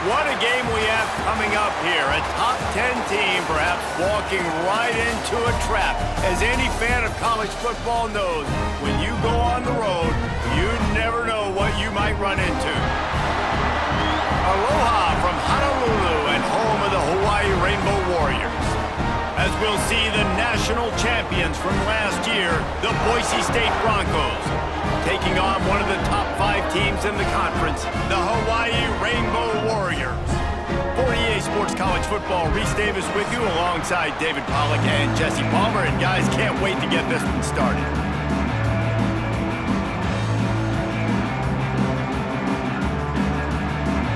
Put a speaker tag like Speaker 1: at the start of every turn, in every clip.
Speaker 1: What a game we have coming up here. A top 10 team perhaps walking right into a trap. As any fan of college football knows, when you go on the road, you never know what you might run into. Aloha from Honolulu and home of the Hawaii Rainbow Warriors. As we'll see the national champions from last year, the Boise State Broncos, taking on one of the top 5 teams in the conference, the Hawaii Rainbow Warriors. For EA Sports College Football, Reese Davis with you alongside David Pollack and Jesse Palmer. And guys, can't wait to get this one started.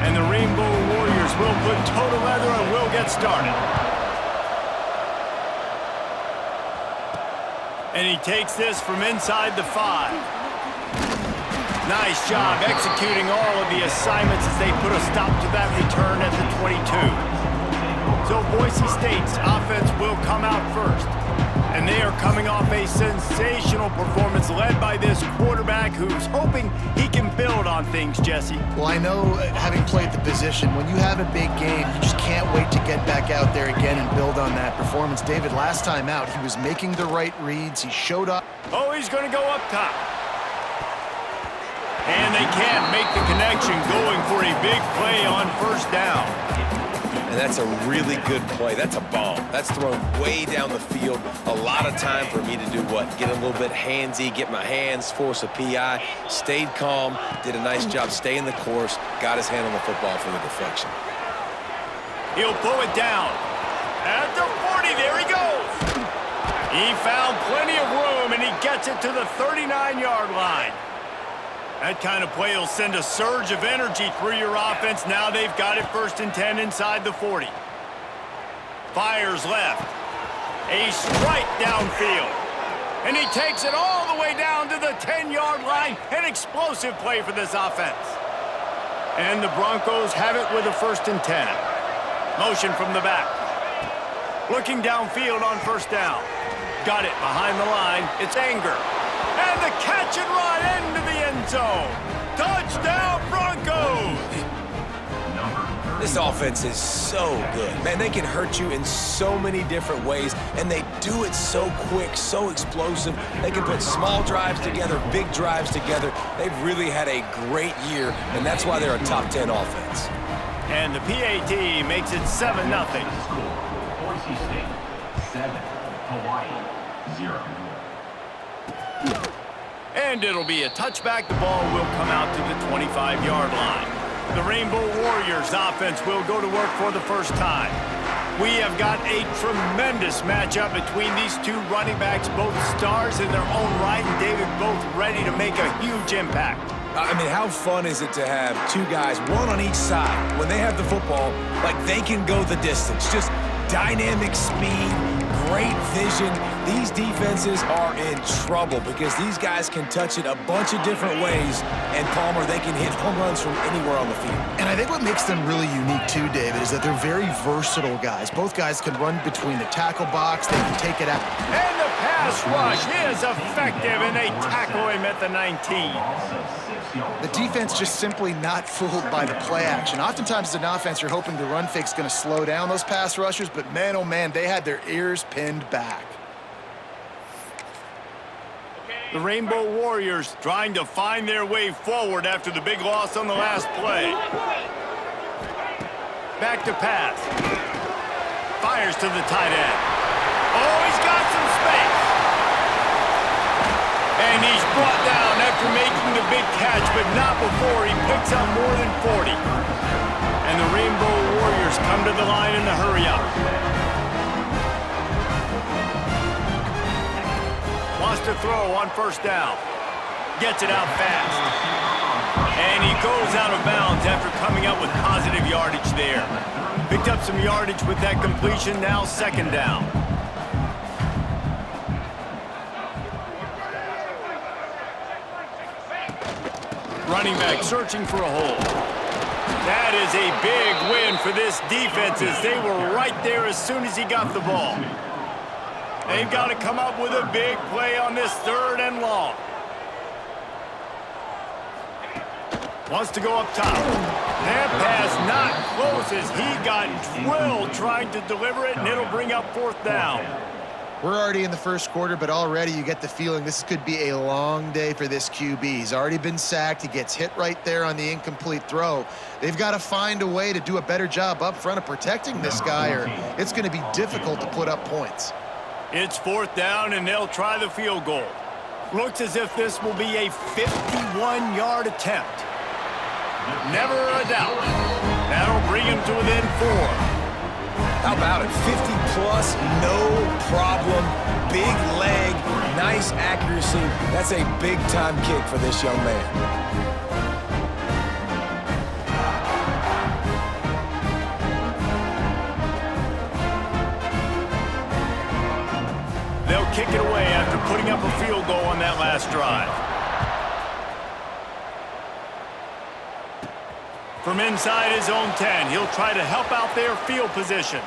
Speaker 1: And the Rainbow Warriors will put toe to leather and we'll get started. And he takes this from inside the 5. Nice job executing all of the assignments as they put a stop to that return at the 22. So Boise State's offense will come out first. And they are coming off a sensational performance led by this quarterback who's hoping he can build on things, Jesse.
Speaker 2: Well, I know, having played the position, when you have a big game, you just can't wait to get back out there again and build on that performance. David, last time out, he was making the right reads. He showed up.
Speaker 1: Oh, he's going to go up top. And they can't make the connection, going for a big play on first down.
Speaker 3: And that's a really good play. That's a bomb. That's thrown way down the field. A lot of time for me to do what? Get a little bit handsy, get my hands, force a PI, stayed calm, did a nice job staying the course, got his hand on the football for the deflection.
Speaker 1: He'll pull it down. At the 40, there he goes. He found plenty of room, and he gets it to the 39-yard line. That kind of play will send a surge of energy through your offense. Now they've got it 1st and 10 inside the 40. Fires left. A strike downfield. And he takes it all the way down to the 10-yard line. An explosive play for this offense. And the Broncos have it with a 1st and 10. Motion from the back. Looking downfield on first down. Got it behind the line. It's Anger. And the catch and run into the end zone. Touchdown, Broncos!
Speaker 3: This offense is so good. Man, they can hurt you in so many different ways, and they do it so quick, so explosive. They can put small drives together, big drives together. They've really had a great year, and that's why they're a top 10 offense.
Speaker 1: And the PAT makes it 7-0.
Speaker 4: Boise State, 7. Hawaii, 0.
Speaker 1: And it'll be a touchback. The ball will come out to the 25-yard line. The Rainbow Warriors offense will go to work for the first time. We have got a tremendous matchup between these two running backs, both stars in their own right, and David, both ready to make a huge impact.
Speaker 3: I mean, how fun is it to have two guys, one on each side, when they have the football, like they can go the distance. Just dynamic speed, great vision. These defenses are in trouble because these guys can touch it a bunch of different ways, and Palmer, they can hit home runs from anywhere on the field.
Speaker 2: And I think what makes them really unique too, David, is that they're very versatile guys. Both guys can run between the tackle box, they can take it out.
Speaker 1: And the pass rush is effective, and they tackle him at the 19.
Speaker 2: The defense just simply not fooled by the play action. Oftentimes as an offense, you're hoping the run fake's going to slow down those pass rushers, but man, oh man, they had their ears pinned back.
Speaker 1: The Rainbow Warriors trying to find their way forward after the big loss on the last play. Back to pass. Fires to the tight end. Oh, he's got some space. And he's brought down after making the big catch, but not before he picks up more than 40. And the Rainbow Warriors come to the line in a hurry-up. Wants to throw on first down. Gets it out fast. And he goes out of bounds after coming up with positive yardage there. Picked up some yardage with that completion, now 2nd down. Running back searching for a hole. That is a big win for this defense as they were right there as soon as he got the ball. They've got to come up with a big play on this 3rd and long. Wants to go up top. That pass not close as he got drilled trying to deliver it, and it'll bring up 4th down.
Speaker 2: We're already in the first quarter, but already you get the feeling this could be a long day for this QB. He's already been sacked. He gets hit right there on the incomplete throw. They've got to find a way to do a better job up front of protecting this guy, or it's going to be difficult to put up points.
Speaker 1: It's 4th down, and they'll try the field goal. Looks as if this will be a 51-yard attempt. Never a doubt. That'll bring him to within 4.
Speaker 3: How about it? 50-plus, no problem. Big leg, nice accuracy. That's a big-time kick for this young man.
Speaker 1: They'll kick it away after putting up a field goal on that last drive. From inside his own 10, he'll try to help out their field position.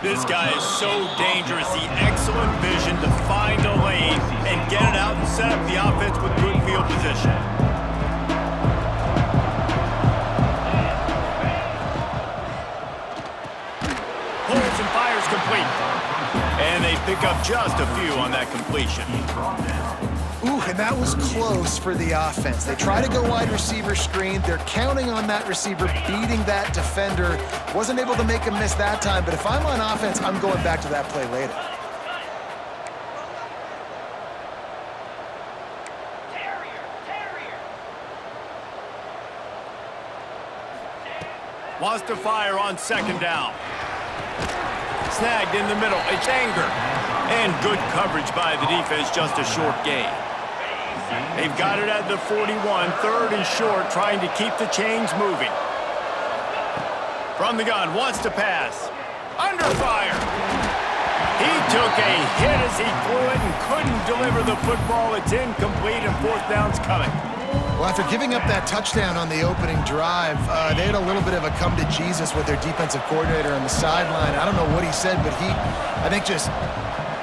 Speaker 1: This guy is so dangerous. The excellent vision to find a lane and get it out and set up the offense with good field position. Pulls and fires complete. And they pick up just a few on that completion.
Speaker 2: Ooh, and that was close for the offense. They try to go wide receiver screen. They're counting on that receiver beating that defender. Wasn't able to make him miss that time, but if I'm on offense, I'm going back to that play later.
Speaker 1: Wants to fire on 2nd down. Snagged in the middle. It's Anger. And good coverage by the defense, just a short gain. They've got it at the 41, 3rd and short, trying to keep the chains moving. From the gun, wants to pass. Under fire. He took a hit as he threw it and couldn't deliver the football. It's incomplete, and 4th down's coming.
Speaker 2: Well, after giving up that touchdown on the opening drive, they had a little bit of a come to Jesus with their defensive coordinator on the sideline. I don't know what he said, but he, I think, just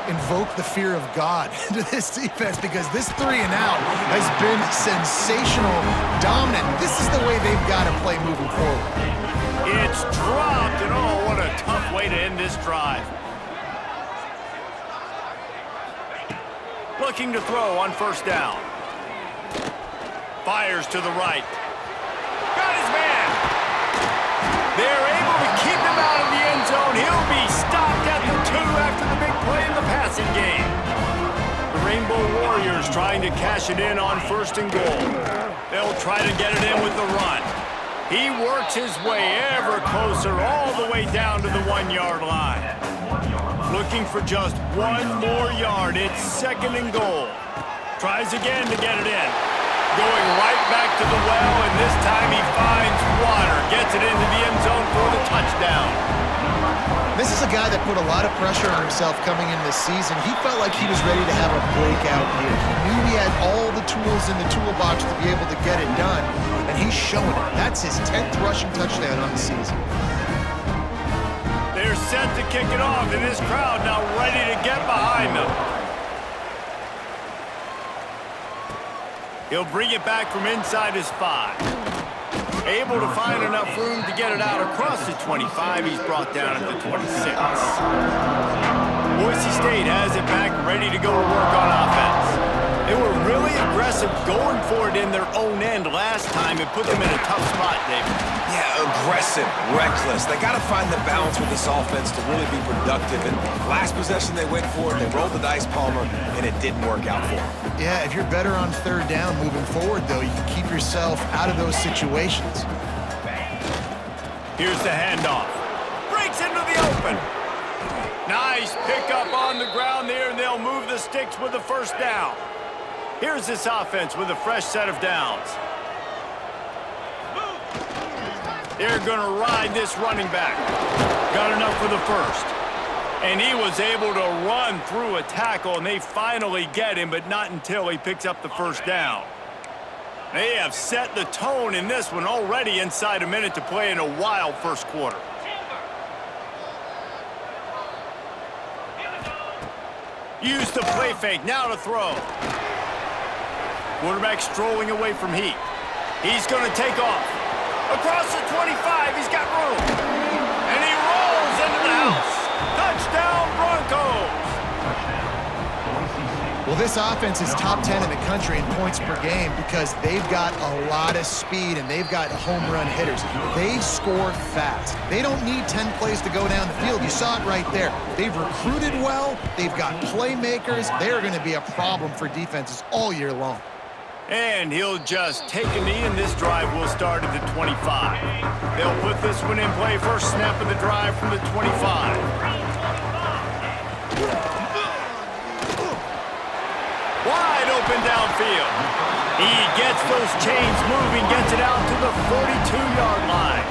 Speaker 2: invoked the fear of God into this defense, because this 3 and out has been sensational, dominant. This is the way they've got to play moving forward.
Speaker 1: It's dropped, and oh, what a tough way to end this drive. Looking to throw on 1st down. Fires to the right. Got his man. They're able to keep him out of the end zone. He'll be stopped at the 2 after the big play in the passing game. The Rainbow Warriors trying to cash it in on 1st and goal. They'll try to get it in with the run. He works his way ever closer all the way down to the 1-yard line. Looking for just 1 more yard. It's 2nd and goal. Tries again to get it in. Going right back to the well, and this time he finds water. Gets it into the end zone for the touchdown.
Speaker 2: This is a guy that put a lot of pressure on himself coming into this season. He felt like he was ready to have a breakout year. He knew he had all the tools in the toolbox to be able to get it done, and he's showing it. That's his 10th rushing touchdown on the season.
Speaker 1: They're set to kick it off, and this crowd now ready to get behind them. He'll bring it back from inside his 5. Able to find enough room to get it out across the 25. He's brought down at the 26. Boise State has it back, ready to go to work on offense. They were really aggressive going for it in their own end last time and put them in a tough spot, David.
Speaker 3: Yeah, aggressive, reckless. They got to find the balance with this offense to really be productive. And last possession, they went for it. They rolled the dice, Palmer, and it didn't work out for them.
Speaker 2: Yeah, if you're better on 3rd down moving forward, though, you can keep yourself out of those situations.
Speaker 1: Here's the handoff. Breaks into the open. Nice pickup on the ground there, and they'll move the sticks with the 1st down. Here's this offense with a fresh set of downs. They're going to ride this running back. Got enough for the 1st. And he was able to run through a tackle, and they finally get him, but not until he picks up the 1st down. They have set the tone in this one already inside a minute to play in a wild first quarter. Use the play fake, now to throw. Quarterback strolling away from Heat. He's going to take off. Across the 25, he's got room. And he rolls into the house. Touchdown, Broncos.
Speaker 2: Well, this offense is top 10 in the country in points per game because they've got a lot of speed and they've got home run hitters. They score fast. They don't need 10 plays to go down the field. You saw it right there. They've recruited well. They've got playmakers. They're going to be a problem for defenses all year long.
Speaker 1: And he'll just take a knee, and this drive will start at the 25. They'll put this one in play. First snap of the drive from the 25. Wide open downfield. He gets those chains moving, gets it out to the 42-yard line.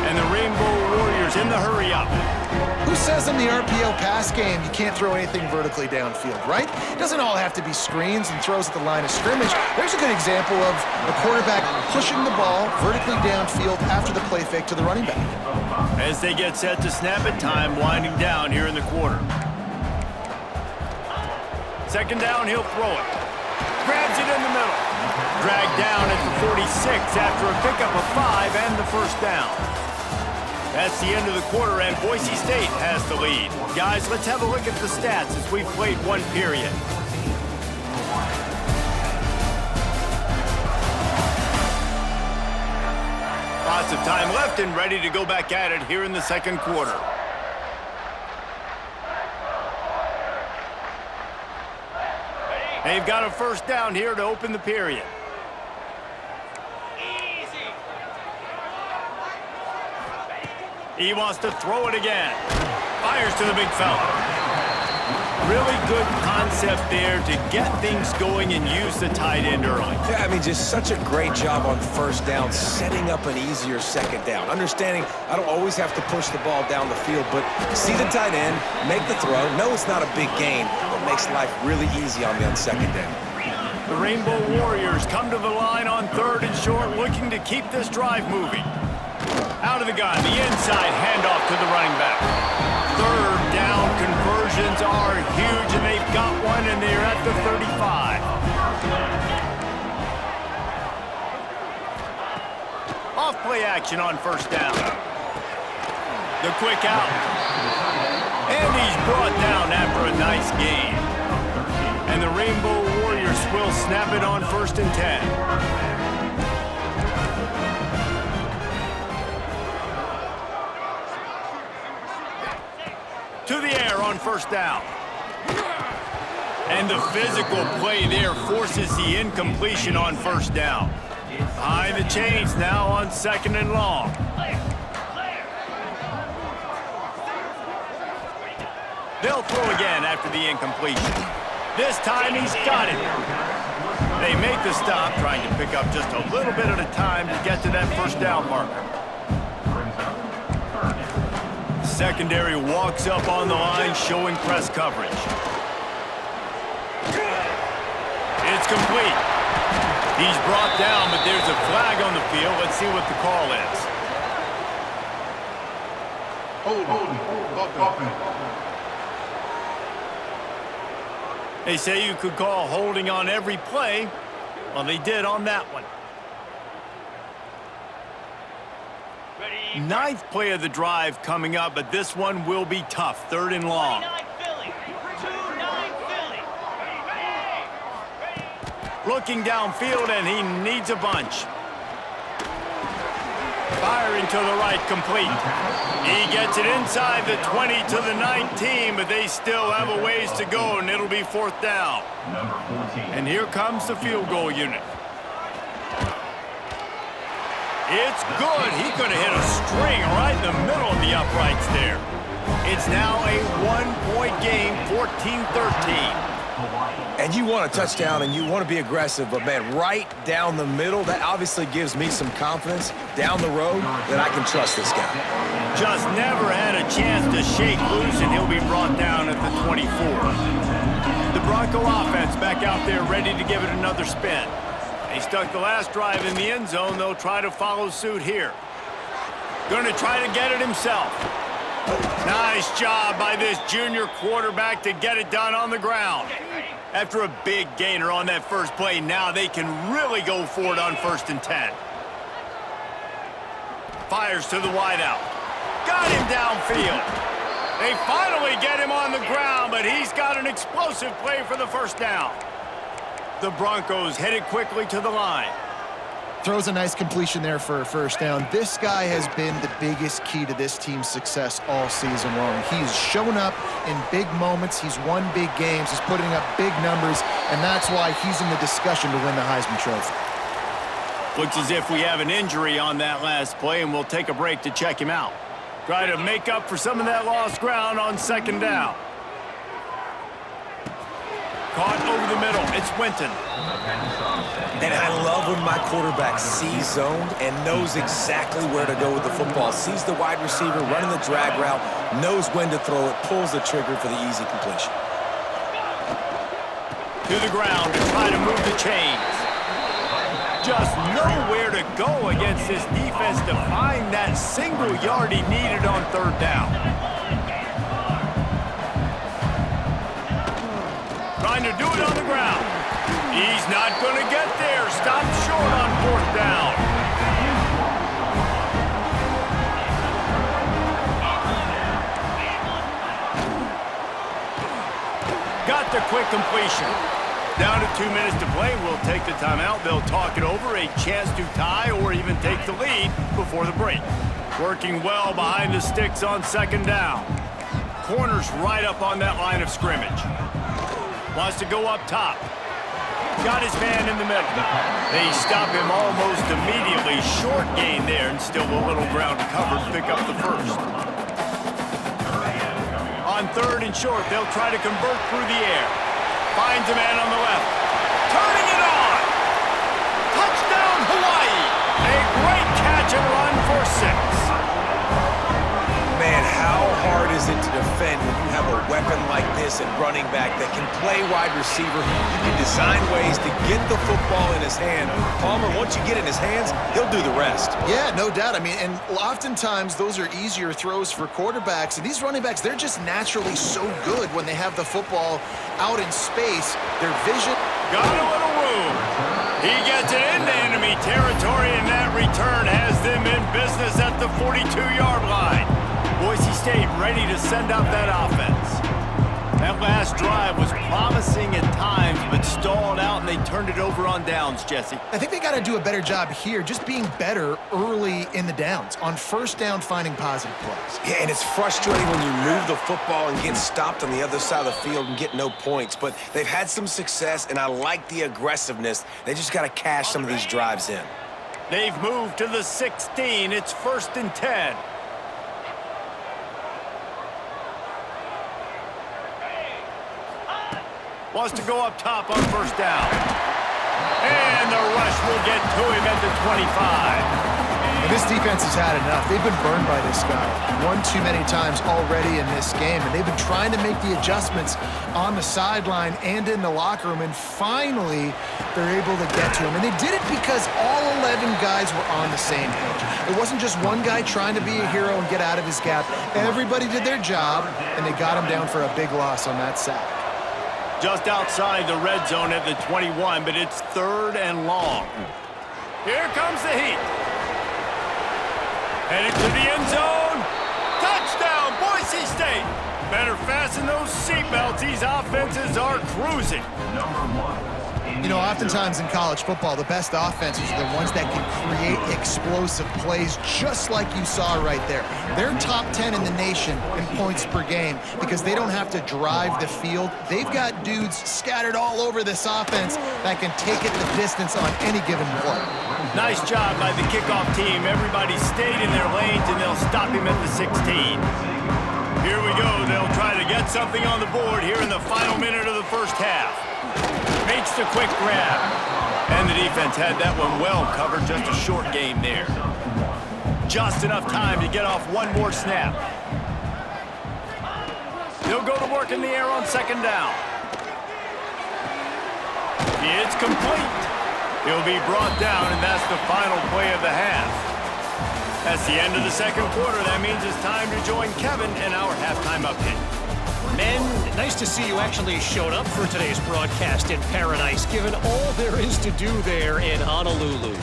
Speaker 1: And the Rainbow Warriors in the hurry up.
Speaker 2: Who says in the RPO pass game you can't throw anything vertically downfield, right? It doesn't all have to be screens and throws at the line of scrimmage. There's a good example of a quarterback pushing the ball vertically downfield after the play fake to the running back.
Speaker 1: As they get set to snap it, time winding down here in the quarter. Second down, he'll throw it. Grabs it in the middle. Dragged down at the 46 after a pickup of 5 and the first down. That's the end of the quarter, and Boise State has the lead. Guys, let's have a look at the stats as we've played one period. Lots of time left and ready to go back at it here in the second quarter. They've got a first down here to open the period. He wants to throw it again. Fires to the big fella. Really good concept there to get things going and use the tight end early.
Speaker 3: Yeah, I mean, just such a great job on first down, setting up an easier second down. Understanding I don't always have to push the ball down the field, but see the tight end, make the throw. No, it's not a big gain, but makes life really easy on me on second down.
Speaker 1: The Rainbow Warriors come to the line on third and short, looking to keep this drive moving. Out of the gun, the inside handoff to the running back. Third down conversions are huge, and they've got one, and they're at the 35. Off play action on first down. The quick out. And he's brought down after a nice gain. And the Rainbow Warriors will snap it on first and 10. To the air on first down. And the physical play there forces the incompletion on first down. Behind the chains now on second and long. They'll throw again after the incompletion. This time he's got it. They make the stop, trying to pick up just a little bit at a time to get to that first down marker. Secondary walks up on the line, showing press coverage. It's complete. He's brought down, but there's a flag on the field. Let's see what the call is. They say you could call holding on every play. Well, they did on that one. Ninth play of the drive coming up, but this one will be tough. Third and long. Looking downfield, and he needs a bunch. Firing to the right, complete. He gets it inside the 20 to the 19, but they still have a ways to go, and it'll be fourth down. And here comes the field goal unit. It's good. He could have hit a string right in the middle of the uprights there. It's now a one-point game, 14-13.
Speaker 3: And you want a touchdown and you want to be aggressive, but man, right down the middle, that obviously gives me some confidence down the road that I can trust this guy.
Speaker 1: Just never had a chance to shake loose, and he'll be brought down at the 24. The Bronco offense back out there ready to give it another spin. They stuck the last drive in the end zone. They'll try to follow suit here. Going to try to get it himself. Nice job by this junior quarterback to get it done on the ground. After a big gainer on that first play, now they can really go for it on first and 10. fires to the wideout. Got him downfield. They finally get him on the ground, but he's got an explosive play for the first down. The Broncos headed quickly to the line.
Speaker 2: Throws a nice completion there for a first down. This guy has been the biggest key to this team's success all season long. He's shown up in big moments. He's won big games. He's putting up big numbers, and that's why he's in the discussion to win the Heisman Trophy.
Speaker 1: Looks as if we have an injury on that last play, and we'll take a break to check him out. Try to make up for some of that lost ground on second down. Caught over the middle. It's Winton.
Speaker 3: And I love when my quarterback sees zoned and knows exactly where to go with the football. Sees the wide receiver running the drag route, knows when to throw it, pulls the trigger for the easy completion.
Speaker 1: To the ground to try to move the chains. Just nowhere to go against this defense to find that single yard he needed on third down. Trying to do it on the ground. He's not going to get there. Stopped short on fourth down. Got the quick completion. Down to 2 minutes to play. We'll take the timeout. They'll talk it over. A chance to tie or even take the lead before the break. Working well behind the sticks on second down. Corner's right up on that line of scrimmage. Wants to go up top. Got his man in the middle. They stop him almost immediately. Short gain there and still a little ground to cover to pick up the first. On third and short, they'll try to convert through the air. Finds a man on the left. Turning it on. Touchdown, Hawaii. A great catch and run for 6.
Speaker 3: Man, how hard is it to defend when you have a weapon like this at running back that can play wide receiver? You can design ways to get the football in his hand. Palmer, once you get it in his hands, he'll do the rest.
Speaker 2: Yeah, no doubt. I mean, and oftentimes those are easier throws for quarterbacks. And these running backs, they're just naturally so good when they have the football out in space. Their vision.
Speaker 1: Got a little room. He gets it into enemy territory, and that return has them in business at the 42-yard line. Boise State ready to send out that offense. That last drive was promising at times, but stalled out, and they turned it over on downs, Jesse.
Speaker 2: I think they got to do a better job here, just being better early in the downs. On first down, finding positive plays.
Speaker 3: Yeah, and it's frustrating when you move the football and get stopped on the other side of the field and get no points. But they've had some success, and I like the aggressiveness. They just got to cash some of these drives in.
Speaker 1: They've moved to the 16. It's 1st and 10. Wants to go up top on first down. And the rush will get to him at the 25.
Speaker 2: And this defense has had enough. They've been burned by this guy one too many times already in this game, and they've been trying to make the adjustments on the sideline and in the locker room, and finally they're able to get to him. And they did it because all 11 guys were on the same page. It wasn't just one guy trying to be a hero and get out of his gap. Everybody did their job, and they got him down for a big loss on that sack.
Speaker 1: Just outside the red zone at the 21, but it's 3rd and long. Here comes the heat. Headed to the end zone. Touchdown, Boise State. Better fasten those seatbelts. These offenses are cruising.
Speaker 2: You know, oftentimes in college football, the best offenses are the ones that can create explosive plays, just like you saw right there. They're top 10 in the nation in points per game because they don't have to drive the field. They've got dudes scattered all over this offense that can take it the distance on any given play.
Speaker 1: Nice job by the kickoff team. Everybody stayed in their lanes, and they'll stop him at the 16. Here we go. They'll try to get something on the board here in the final minute of the first half. Makes the quick grab. And the defense had that one well covered. Just a short game there. Just enough time to get off one more snap. They'll go to work in the air on second down. It's complete. He'll be brought down, and that's the final play of the half. That's the end of the second quarter. That means it's time to join Kevin in our halftime update.
Speaker 5: Men, nice to see you actually showed up for today's broadcast in Paradise, given all there is to do there in Honolulu.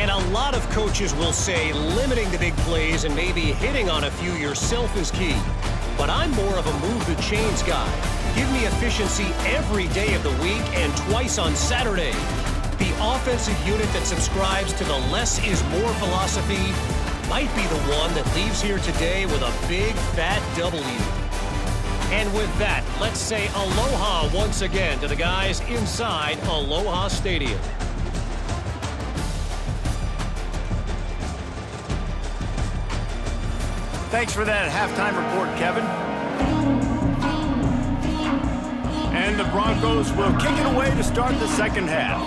Speaker 5: And a lot of coaches will say limiting the big plays and maybe hitting on a few yourself is key. But I'm more of a move the chains guy. Give me efficiency every day of the week and twice on Saturday. The offensive unit that subscribes to the less is more philosophy might be the one that leaves here today with a big fat W. And with that, let's say aloha once again to the guys inside Aloha Stadium.
Speaker 1: Thanks for that halftime report, Kevin. And the Broncos will kick it away to start the second half.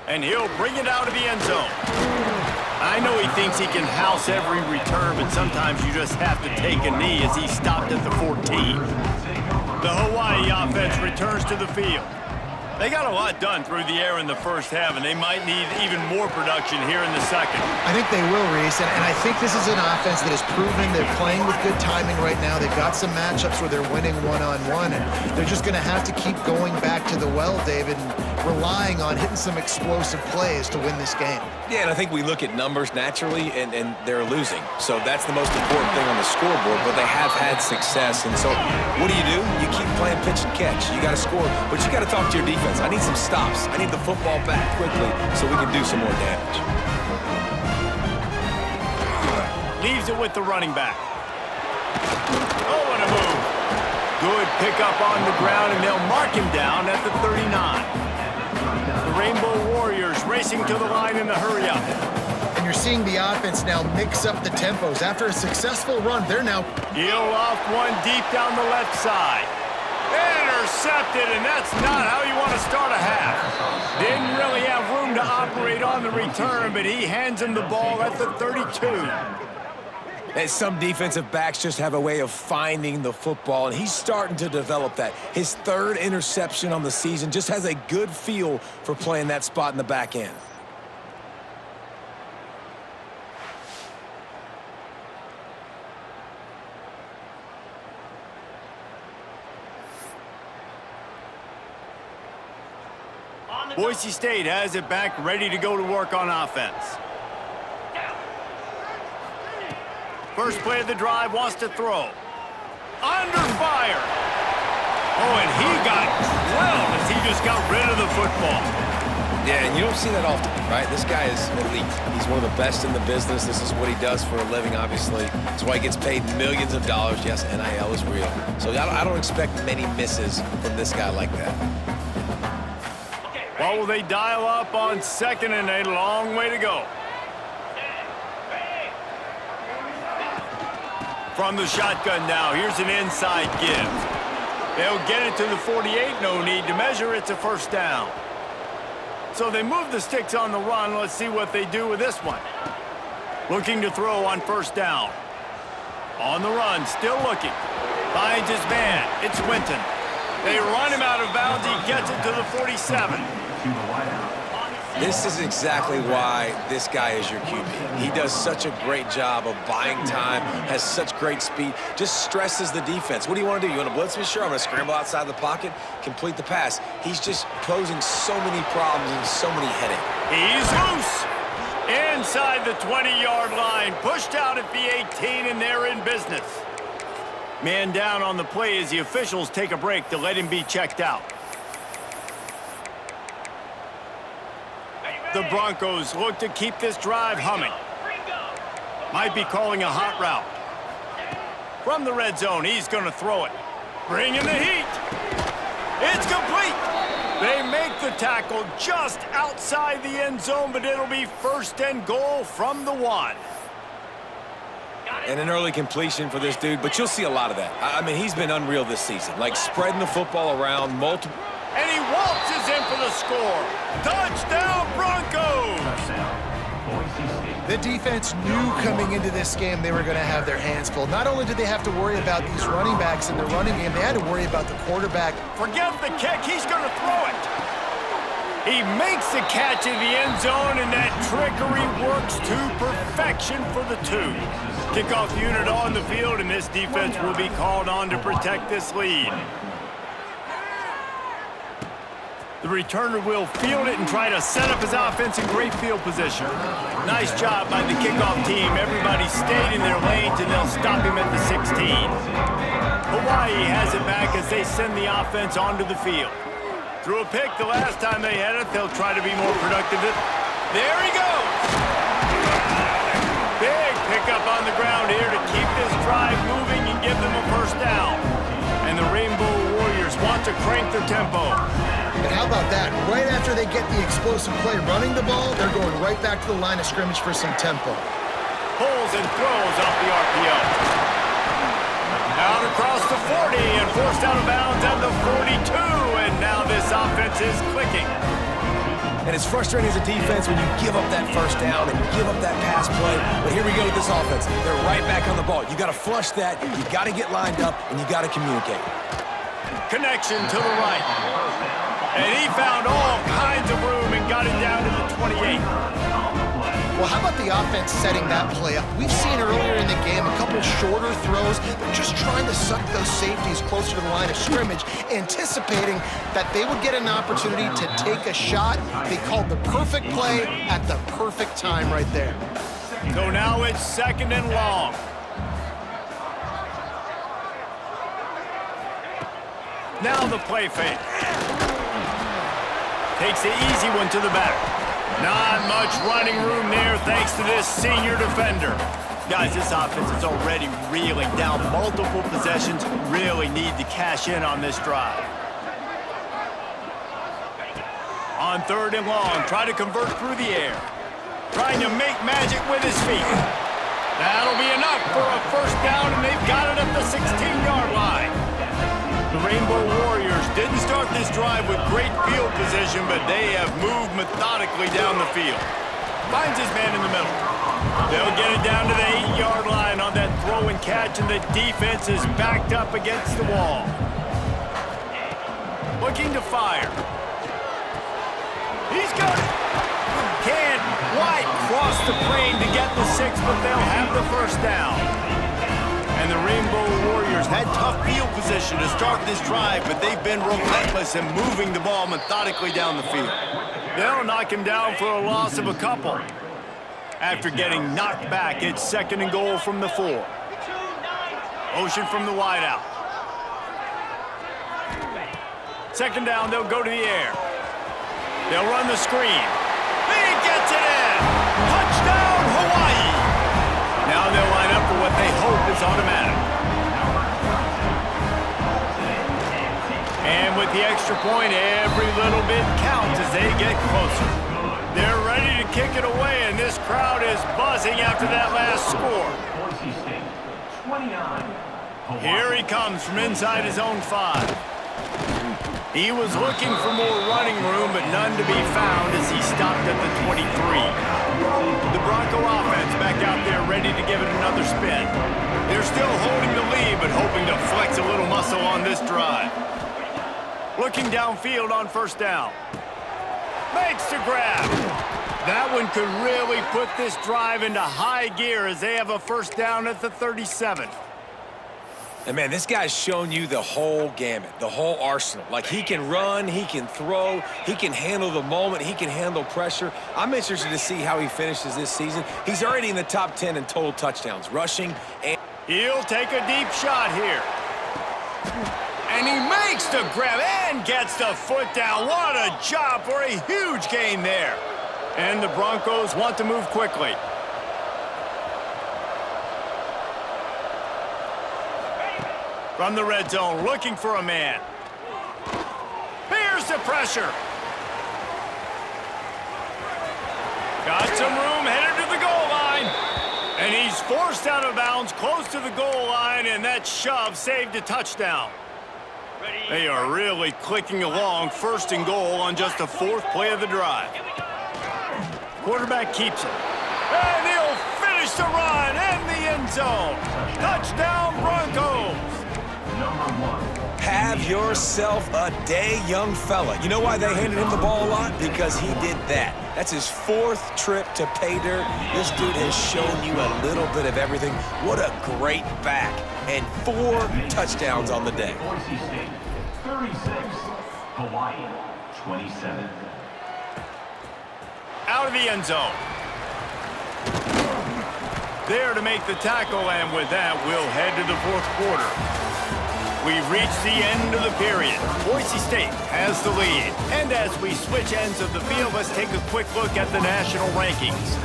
Speaker 1: And he'll bring it out of the end zone. I know he thinks he can house every return, but sometimes you just have to take a knee as he stopped at the 14. The Hawaii offense returns to the field. They got a lot done through the air in the first half, and they might need even more production here in the second.
Speaker 2: I think they will, Reese, and I think this is an offense that has proven they're playing with good timing right now. They've got some matchups where they're winning one-on-one, and they're just going to have to keep going back to the well, David, and relying on hitting some explosive plays to win this game.
Speaker 3: Yeah, and I think we look at numbers naturally, and they're losing. So that's the most important thing on the scoreboard, but they have had success. And so what do? You keep playing pitch and catch. You got to score, but you got to talk to your defense. I need some stops. I need the football back quickly so we can do some more damage.
Speaker 1: Leaves it with the running back. Oh, what a move. Good pickup on the ground, and they'll mark him down at the 39. The Rainbow Warriors racing to the line in the hurry-up.
Speaker 2: And you're seeing the offense now mix up the tempos. After a successful run, they're now...
Speaker 1: Heel off one deep down the left side. Intercepted, and that's not how you want to start a half. Didn't really have room to operate on the return, but he hands him the ball at the 32.
Speaker 3: And some defensive backs just have a way of finding the football, and he's starting to develop that. His third interception on the season, just has a good feel for playing that spot in the back end.
Speaker 1: Boise State has it back, ready to go to work on offense. First play of the drive, wants to throw. Under fire. Oh, and he got drilled as he just got rid of the football.
Speaker 3: Yeah, and you don't see that often, right? This guy is elite. He's one of the best in the business. This is what he does for a living, obviously. That's why he gets paid millions of dollars. Yes, NIL is real. So I don't expect many misses from this guy like that.
Speaker 1: Well, will they dial up on second and a long way to go? From the shotgun now, here's an inside give. They'll get it to the 48, no need to measure, it's a first down. So they move the sticks on the run, let's see what they do with this one. Looking to throw on first down. On the run, still looking. Finds his man, it's Winton. They run him out of bounds, he gets it to the 47.
Speaker 3: This is exactly why this guy is your QB. He does such a great job of buying time, has such great speed, just stresses the defense. What do you want to do? You want to blitz me? Sure, I'm going to scramble outside the pocket, complete the pass. He's just posing so many problems and so many headaches.
Speaker 1: He's loose. Inside the 20-yard line, pushed out at the 18, and they're in business. Man down on the play as the officials take a break to let him be checked out. The Broncos look to keep this drive humming. Might be calling a hot route. From the red zone, he's going to throw it. Bringing the heat. It's complete. They make the tackle just outside the end zone, but it'll be first and goal from the 1.
Speaker 3: And an early completion for this dude, but you'll see a lot of that. I mean, he's been unreal this season, like spreading the football around multiple.
Speaker 1: And he waltzes in for the score. Touchdown, Broncos!
Speaker 2: The defense knew coming into this game they were going to have their hands full. Not only did they have to worry about these running backs in the running game, they had to worry about the quarterback.
Speaker 1: Forget the kick, he's going to throw it. He makes the catch in the end zone, and that trickery works to perfection for the 2. Kickoff unit on the field, and this defense will be called on to protect this lead. The returner will field it and try to set up his offense in great field position. Nice job by the kickoff team. Everybody stayed in their lanes, and they'll stop him at the 16. Hawaii has it back as they send the offense onto the field. Threw a pick the last time they had it. They'll try to be more productive. There he goes! Big pickup on the ground here to keep this drive moving and give them a first down. And the Rainbow Warriors want to crank their tempo.
Speaker 2: And how about that? Right after they get the explosive play running the ball, they're going right back to the line of scrimmage for some tempo.
Speaker 1: Pulls and throws off the RPO. Out across the 40 and forced out of bounds at the 42. And now this offense is clicking.
Speaker 3: And it's frustrating as a defense when you give up that first down and you give up that pass play. But here we go with this offense. They're right back on the ball. You got to flush that, you got to get lined up, and you got to communicate.
Speaker 1: Connection to the right. And he found all kinds of room and got it down to the 28.
Speaker 2: Well, how about the offense setting that play up? We've seen earlier in the game a couple shorter throws. They're just trying to suck those safeties closer to the line of scrimmage, anticipating that they would get an opportunity to take a shot. They called the perfect play at the perfect time right there.
Speaker 1: So now it's 2nd and long. Now the play fake. Takes the easy one to the back. Not much running room there thanks to this senior defender. Guys, this offense is already reeling down multiple possessions. Really need to cash in on this drive. On 3rd and long, try to convert through the air. Trying to make magic with his feet. That'll be enough for a first down, and they've got it at the 16-yard line. The Rainbow Warriors didn't start this drive with great field position, but they have moved methodically down the field. Finds his man in the middle. They'll get it down to the 8-yard line on that throw and catch, and the defense is backed up against the wall. Looking to fire. He's got it. Can't quite cross the plane to get the 6, but they'll have the first down. And the Rainbow Warriors had tough field position to start this drive, but they've been relentless in moving the ball methodically down the field. They'll knock him down for a loss of a couple. After getting knocked back, it's 2nd and goal from the 4. Motion from the wideout. 2nd down, they'll go to the air. They'll run the screen. He gets it in! Touchdown, Hawaii! Now they'll line up for what they hope is automatic. And with the extra point, every little bit counts as they get closer. They're ready to kick it away, and this crowd is buzzing after that last score. Here he comes from inside his own 5. He was looking for more running room, but none to be found as he stopped at the 23. The Bronco offense back out there ready to give it another spin. They're still holding the lead, but hoping to flex a little muscle on this drive. Looking downfield on 1st down. Makes the grab. That one could really put this drive into high gear as they have a first down at the 37.
Speaker 3: And, man, this guy's shown you the whole gamut, the whole arsenal. Like, he can run, he can throw, he can handle the moment, he can handle pressure. I'm interested to see how he finishes this season. He's already in the top 10 in total touchdowns, rushing and...
Speaker 1: He'll take a deep shot here. And he makes the grab and gets the foot down. What a job for a huge gain there. And the Broncos want to move quickly. From the red zone, looking for a man. Here's the pressure. Got some room, headed to the goal line. And he's forced out of bounds, close to the goal line, and that shove saved a touchdown. They are really clicking along, 1st and goal on just the 4th play of the drive. Quarterback keeps it. And he'll finish the run in the end zone. Touchdown, Broncos.
Speaker 3: Have yourself a day, young fella. You know why they handed him the ball a lot? Because he did that. That's his 4th trip to pay dirt. This dude has shown you a little bit of everything. What a great back. And 4 touchdowns on the day.
Speaker 4: Boise State, 36. Hawaii, 27.
Speaker 1: Out of the end zone. There to make the tackle, and with that, we'll head to the fourth quarter. We've reached the end of the period. Boise State has the lead. And as we switch ends of the field, let's take a quick look at the national rankings.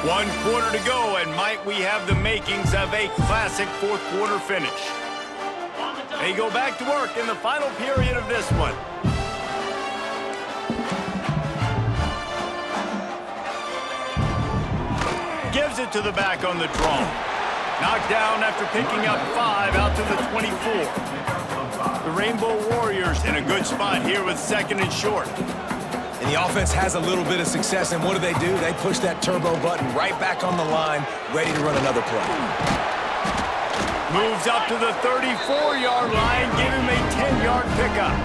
Speaker 1: One quarter to go, and might we have the makings of a classic fourth quarter finish. They go back to work in the final period of this one. Gives it to the back on the draw. Knocked down after picking up 5 out to the 24. The Rainbow Warriors in a good spot here with second and short.
Speaker 3: And the offense has a little bit of success, and what do? They push that turbo button right back on the line, ready to run another play.
Speaker 1: Moves up to the 34-yard line, give him a 10-yard pickup.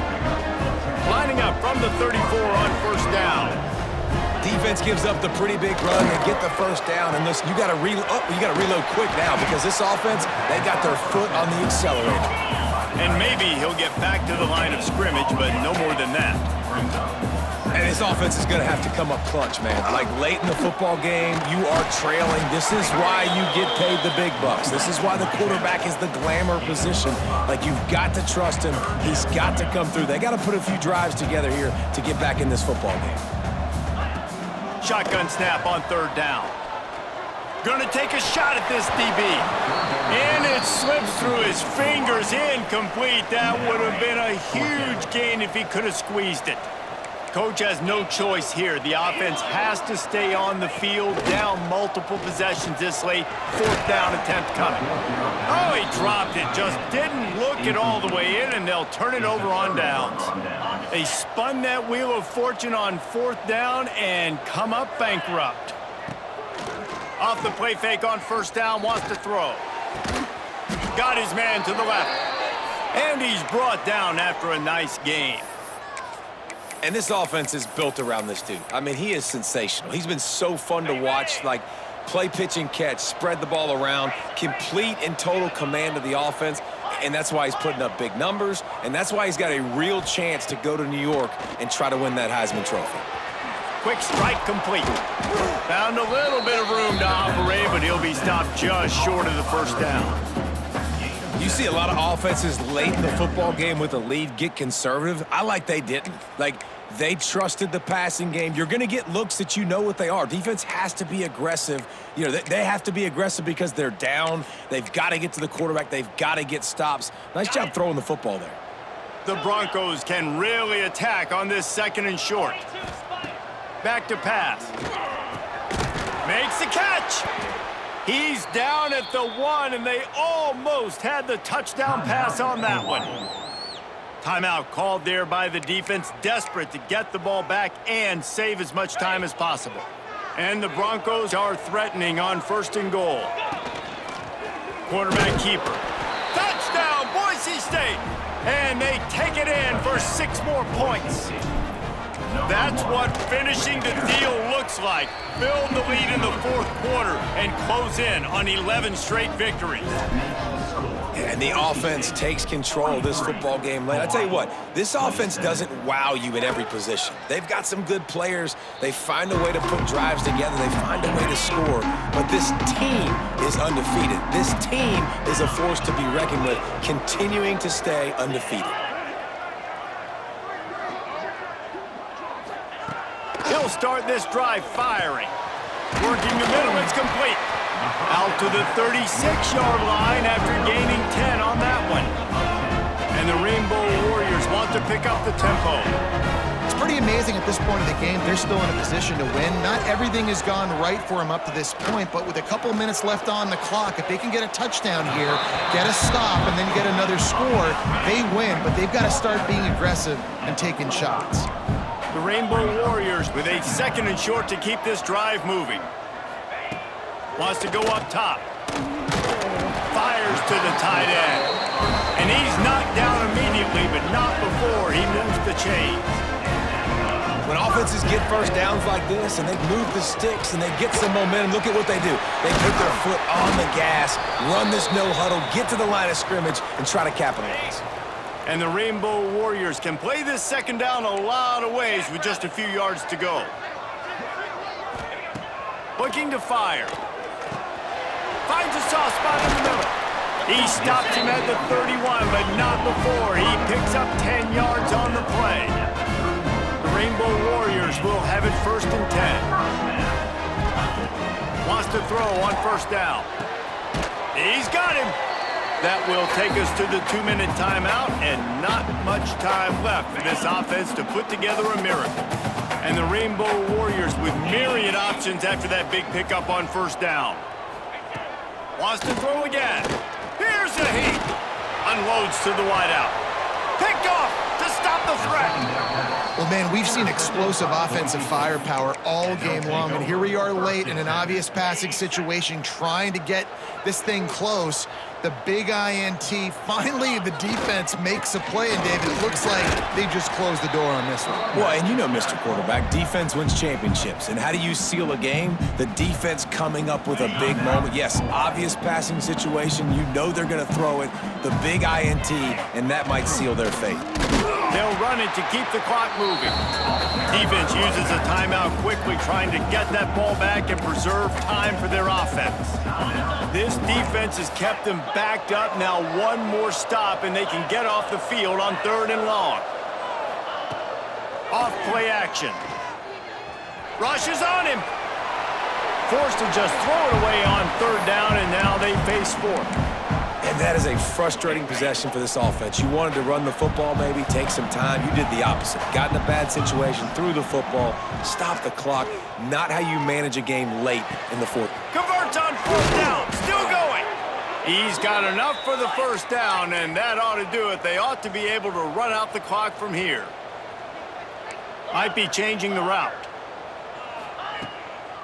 Speaker 1: Lining up from the 34 on first down.
Speaker 3: Defense gives up the pretty big run and get the first down. And listen, you got to reload quick now because this offense, they got their foot on the accelerator.
Speaker 1: And maybe he'll get back to the line of scrimmage, but no more than that.
Speaker 3: And his offense is going to have to come up clutch, man. Like late in the football game, you are trailing. This is why you get paid the big bucks. This is why the quarterback is the glamour position. Like, you've got to trust him. He's got to come through. They got to put a few drives together here to get back in this football game.
Speaker 1: Shotgun snap on third down. Gonna take a shot at this DB. And it slips through his fingers, incomplete. That would have been a huge gain if he could have squeezed it. Coach has no choice here. The offense has to stay on the field, down multiple possessions this late. Fourth down attempt coming. Oh, he dropped it. Just didn't look it all the way in, and they'll turn it over on downs. They spun that wheel of fortune on fourth down and come up bankrupt. Off the play fake on first down, wants to throw. Got his man to the left. And he's brought down after a nice gain.
Speaker 3: And this offense is built around this dude. I mean, he is sensational. He's been so fun to watch, like play, pitch, and catch, spread the ball around, complete and total command of the offense, and that's why he's putting up big numbers, and that's why he's got a real chance to go to New York and try to win that Heisman Trophy.
Speaker 1: Quick strike complete. Found a little bit of room to operate, but he'll be stopped just short of the first down.
Speaker 3: You see a lot of offenses late in the football game with a lead get conservative. I like they didn't. Like, they trusted the passing game. You're going to get looks that you know what they are. Defense has to be aggressive. You know, they have to be aggressive because they're down. They've got to get to the quarterback. They've got to get stops. Nice job throwing the football there.
Speaker 1: The Broncos can really attack on this second and short. Back to pass. Makes the catch. He's down at the 1, and they almost had the touchdown pass on that one. Timeout called there by the defense, desperate to get the ball back and save as much time as possible. And the Broncos are threatening on first and goal. Quarterback keeper. Touchdown, Boise State! And they take it in for 6 more points. That's what finishing the deal looks like. Build the lead in the fourth quarter and close in on 11 straight victories.
Speaker 3: And the offense takes control of this football game late. I tell you what, this offense doesn't wow you at every position. They've got some good players. They find a way to put drives together. They find a way to score. But this team is undefeated. This team is a force to be reckoned with, continuing to stay undefeated.
Speaker 1: He'll start this drive firing. Working the middle, it's complete. Out to the 36-yard line after gaining 10 on that one. And the Rainbow Warriors want to pick up the tempo.
Speaker 2: It's pretty amazing at this point of the game. They're still in a position to win. Not everything has gone right for them up to this point, but with a couple minutes left on the clock, if they can get a touchdown here, get a stop, and then get another score, they win. But they've got to start being aggressive and taking shots.
Speaker 1: The Rainbow Warriors with a second and short to keep this drive moving. Wants to go up top. Fires to the tight end. And he's knocked down immediately, but not before he moves the chains.
Speaker 3: When offenses get first downs like this and they move the sticks and they get some momentum, look at what they do. They put their foot on the gas, run this no huddle, get to the line of scrimmage, and try to capitalize.
Speaker 1: And the Rainbow Warriors can play this second down a lot of ways with just a few yards to go. Looking to fire. Finds a soft spot in the middle. He stops him at the 31, but not before. He picks up 10 yards on the play. The Rainbow Warriors will have it 1st and 10. Wants to throw on 1st down. He's got him. That will take us to the 2-minute timeout, and not much time left for this offense to put together a miracle. And the Rainbow Warriors with myriad options after that big pickup on 1st down. Wants to throw again. Here's a heat. Unloads to the wideout. Picked off to stop the threat.
Speaker 2: Well, man, we've seen explosive offensive firepower all game long, and here we are late in an obvious passing situation trying to get this thing close. The big INT, finally the defense makes a play, and David, it looks like they just closed the door on this one.
Speaker 3: Well, and you know, Mr. Quarterback, defense wins championships. And how do you seal a game? The defense coming up with a big moment. Yes, obvious passing situation. You know they're going to throw it. The big INT, and that might seal their fate.
Speaker 1: They'll run it to keep the clock moving. Defense uses a timeout quickly, trying to get that ball back and preserve time for their offense. This defense has kept them backed up. Now one more stop, and they can get off the field on 3rd and long. Off play action. Rushes on him. Forced to just throw it away on 3rd down, and now they face 4th.
Speaker 3: And that is a frustrating possession for this offense. You wanted to run the football, maybe take some time. You did the opposite. Got in a bad situation, threw the football, stopped the clock. Not how you manage a game late in the 4th.
Speaker 1: Converts on 4th down. Still going. He's got enough for the 1st down, and that ought to do it. They ought to be able to run out the clock from here. Might be changing the route.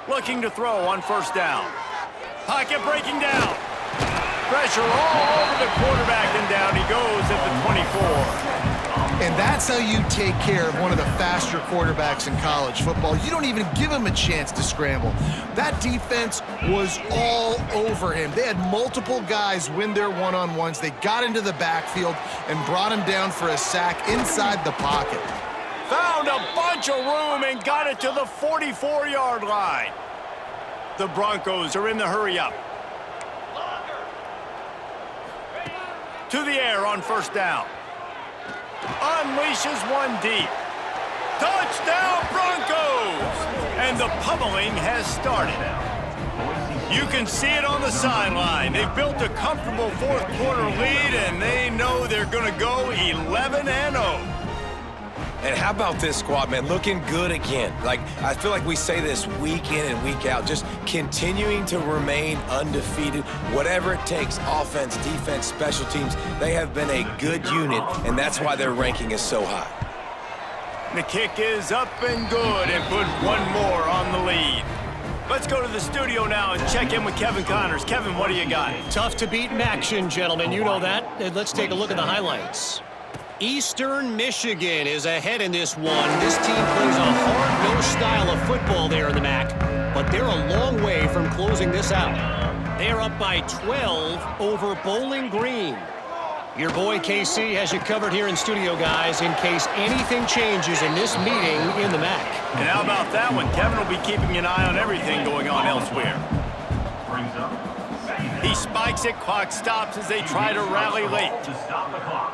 Speaker 1: Looking to throw on 1st down. Pocket breaking down. Pressure all over the quarterback, and down he goes at the 24.
Speaker 2: And that's how you take care of one of the faster quarterbacks in college football. You don't even give him a chance to scramble. That defense was all over him. They had multiple guys win their one-on-ones. They got into the backfield and brought him down for a sack inside the pocket.
Speaker 1: Found a bunch of room and got it to the 44-yard line. The Broncos are in the hurry-up. To the air on 1st down. Unleashes one deep. Touchdown, Broncos! And the pummeling has started. You can see it on the sideline. They've built a comfortable 4th quarter lead, and they know they're going to go 11-0.
Speaker 3: And how about this squad, man? Looking good again. Like, I feel like we say this week in and week out, just continuing to remain undefeated. Whatever it takes, offense, defense, special teams, they have been a good unit, and that's why their ranking is so high.
Speaker 1: The kick is up and good, and put one more on the lead. Let's go to the studio now and check in with Kevin Connors. Kevin, what do you got?
Speaker 5: Tough to beat in action, gentlemen. You know that. And let's take a look at the highlights. Eastern Michigan is ahead in this one. This team plays a hard-nosed style of football there in the MAC, but they're a long way from closing this out. They are up by 12 over Bowling Green. Your boy KC has you covered here in studio, guys, in case anything changes in this meeting in the MAC.
Speaker 1: And how about that one? Kevin will be keeping an eye on everything going on elsewhere.
Speaker 4: Brings up second.
Speaker 1: He spikes it, clock stops as they try to rally late.
Speaker 4: To stop the clock.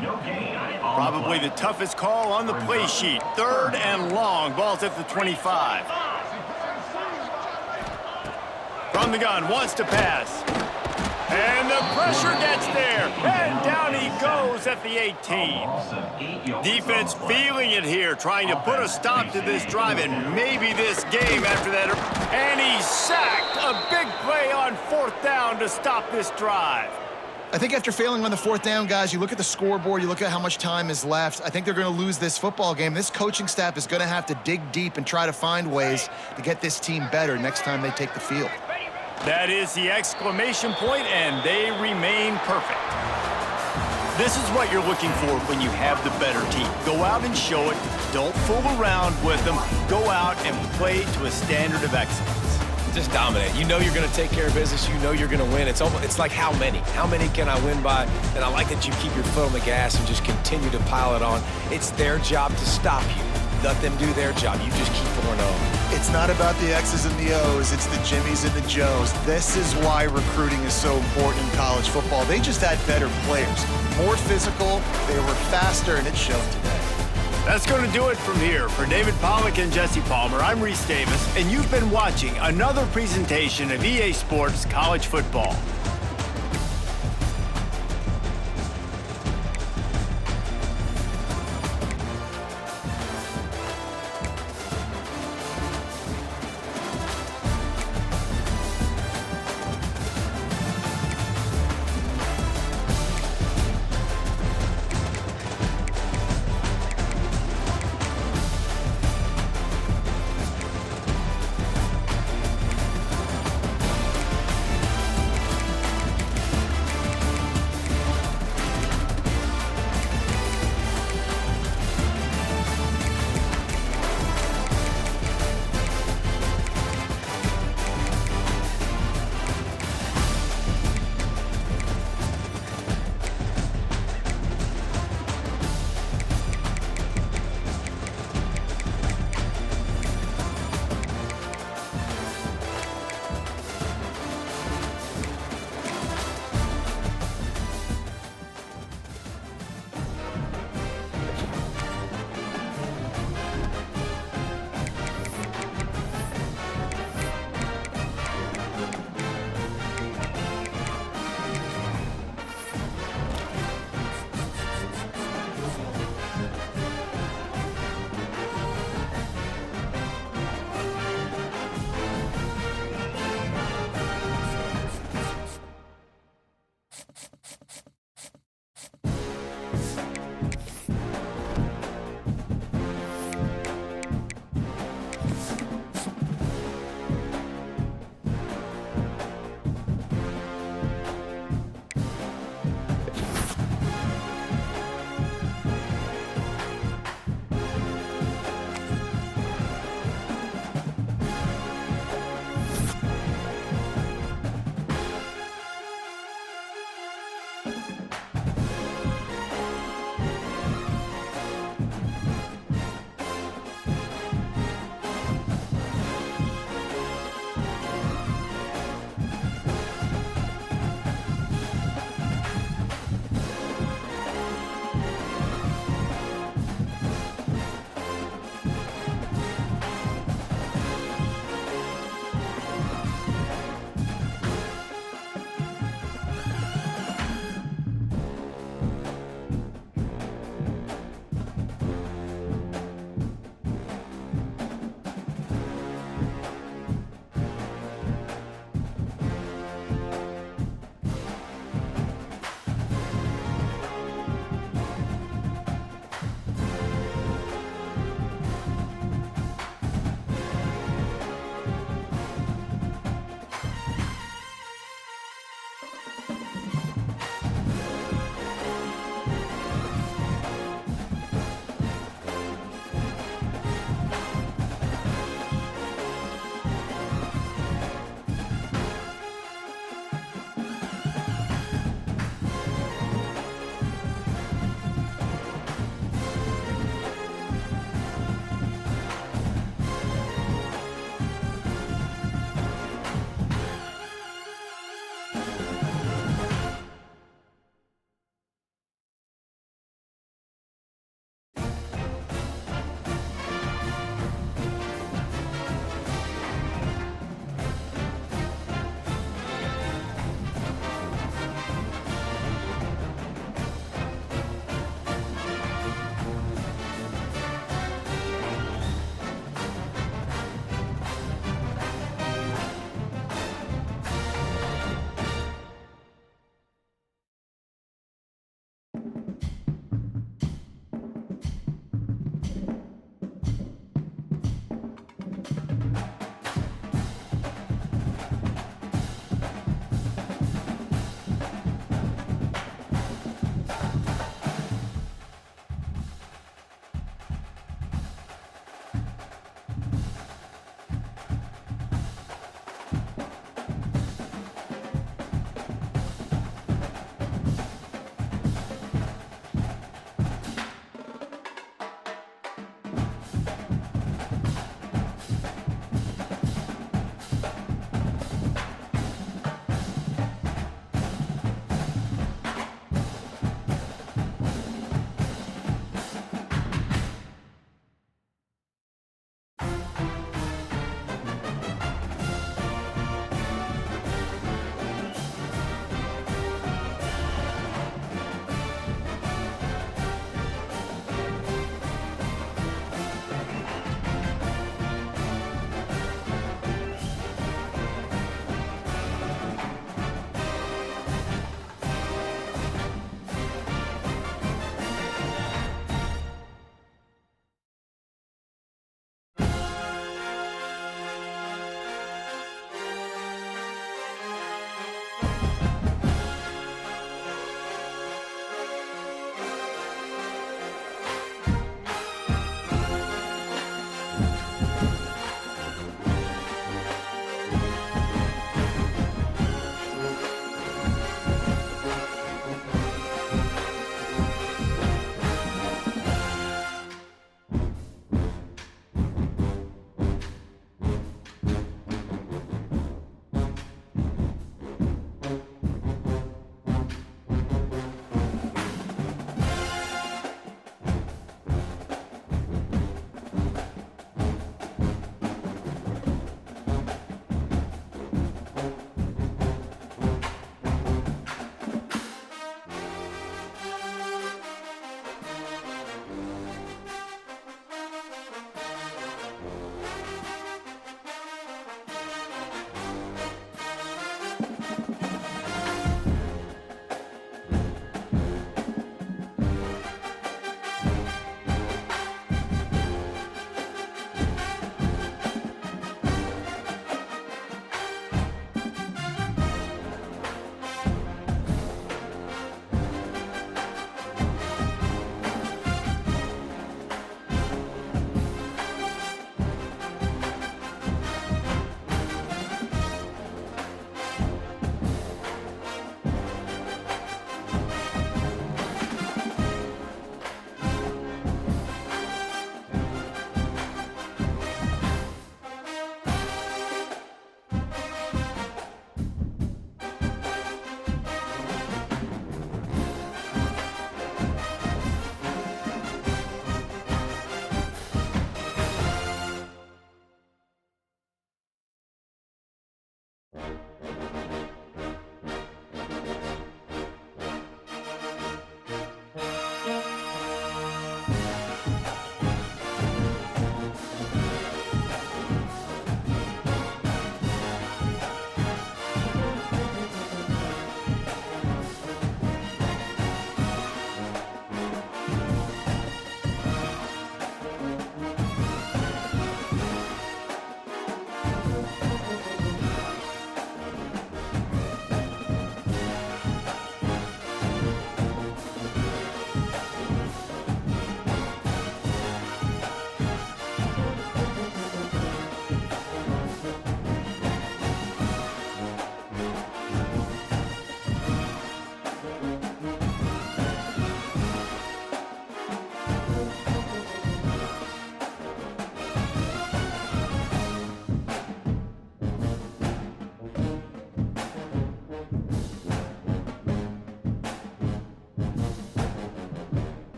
Speaker 4: No gain.
Speaker 1: Probably the toughest call on the play sheet. 3rd and long. Ball's at the 25. From the gun, wants to pass. And the pressure gets there. And down he goes at the 18. Defense feeling it here, trying to put a stop to this drive and maybe this game after that. And he's sacked. A big play on 4th down to stop this drive.
Speaker 2: I think after failing on the 4th down, guys, you look at the scoreboard, you look at how much time is left. I think they're going to lose this football game. This coaching staff is going to have to dig deep and try to find ways to get this team better next time they take the field.
Speaker 1: That is the exclamation point, and they remain perfect. This is what you're looking for when you have the better team. Go out and show it. Don't fool around with them. Go out and play to a standard of excellence.
Speaker 3: Just dominate. You know you're going to take care of business. You know you're going to win. It's like how many? How many can I win by? And I like that you keep your foot on the gas and just continue to pile it on. It's their job to stop you. Let them do their job. You just keep pouring on.
Speaker 2: It's not about the X's and the O's. It's the Jimmies and the Joes. This is why recruiting is so important in college football. They just had better players. More physical, they were faster, and it showed today.
Speaker 1: That's going to do it from here. For David Pollack and Jesse Palmer, I'm Reese Davis, and you've been watching another presentation of EA Sports College Football.